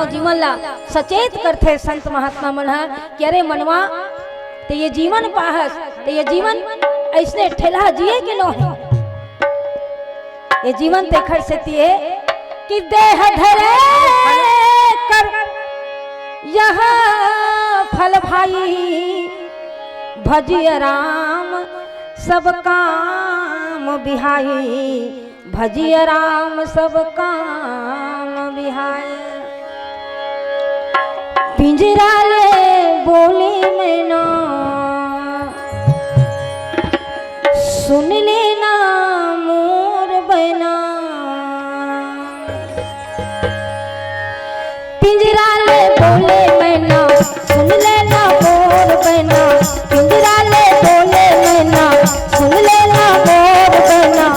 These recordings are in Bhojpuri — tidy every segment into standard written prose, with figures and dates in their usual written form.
मानव जीवन ला सचेत करते संत महात्मा मन कि अरे मनवा तो ये जीवन पाहस तो ये जीवन ऐसने ठेला जिए के नो है ये जीवन देखर से तिए कि देह धरे कर यह फल भाई भजिय राम सब काम बिहाई भजिय राम सब काम बिहाई पिंजरा ले बोली में ना सुन लेना मोर बना पिंजरा ले बोले मैना सुन लेना मोर बना पिंजरा ले बोले मैना सुन लेना मोर बना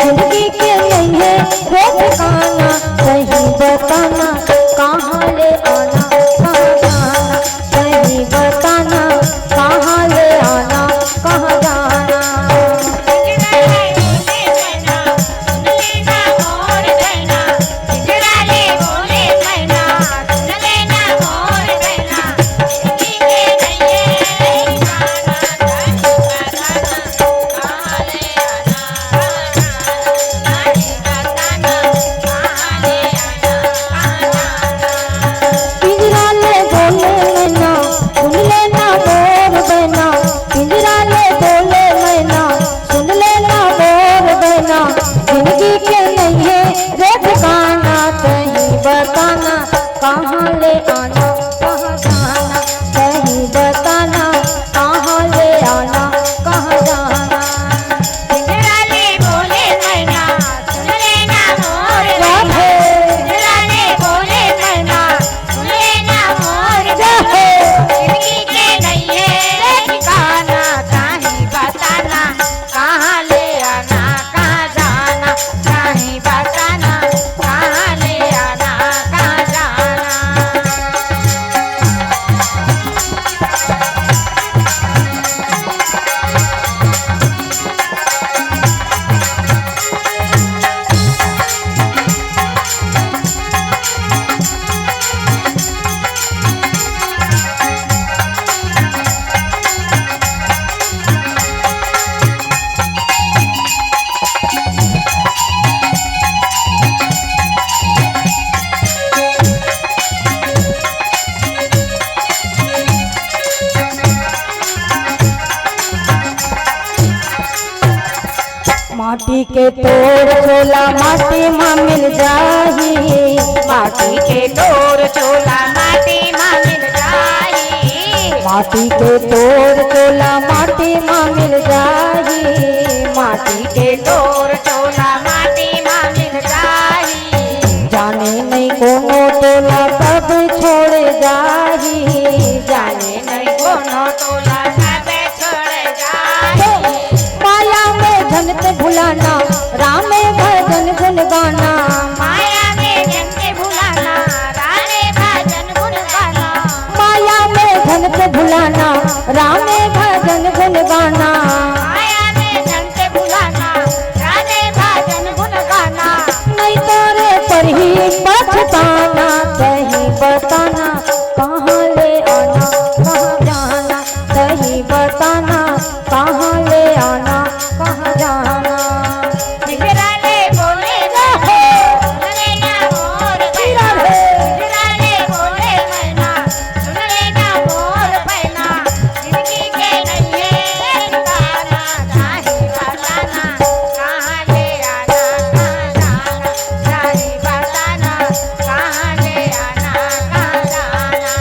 जिंदगी के नहीं है रोज खाना सही बताना कहाँ ले आना कहाँ जाना सही बताना कहाँ ले आना कहाँ जाना कहाँ ले आना कहाँ जाना सही बताना कहाँ ले आना कहाँ जाना पिंजरा ले बोले मैना सुन लेना मोर बना पिंजरा ले बोले मैना सुन लेना मोर बना जिंदगी के नहीं है ठिकाना कहीं बताना कहाँ ले आना कहाँ जाना कहीं बताना कहाँ ले आना कहाँ जाना माटी के तोड़ छोला माटी माँ मिल जाही माटी के तोर चोला माटी माँ मिल जाई माटी के तोड़ छोला माटी माँ मिल जाही माटी के तोर चोला माटी माँ मिल जाई जाने नहीं कोनो टोला सब छोड़ जाही जाने नहीं कोनो टोला सब छोड़ जाई माया में धन ते भुलाना राम में भजन गुन गाना माया में जन के भुलाना रामे भजन गुण गाना माया में धन ते भुलाना राम में भजन गुन गाना माया में जन के भुलाना रामे भजन गुण गाना नहीं तोरे पर ही पछताना सही बताना कहाँ ले आना कहाँ जाना सही बताना कहाँ ले आना कहाँ जाना पिंजरा ले बोले मैना सुन लेना मोर बना पिंजरा ले बोले मैना सुन लेना मोर बना जिंदगी के नहीं है ठिकाना कहीं बताना कहाँ ले आना कहाँ जाना कहीं बताना कहाँ ले आना कहाँ जाना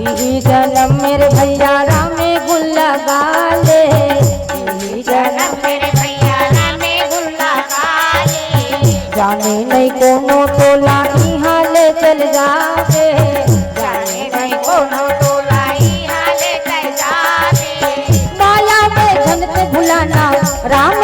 यही जन्म मेरे भैया रामे गुल लगा ले यही जन्म मेरे भैया रामे गुण लगा ले जाने नहीं कोनो टोला यहाँ ले चल जाते जाने नहीं कोनो टोला ही हाले चल जाते माया में धन ते भुलाना राम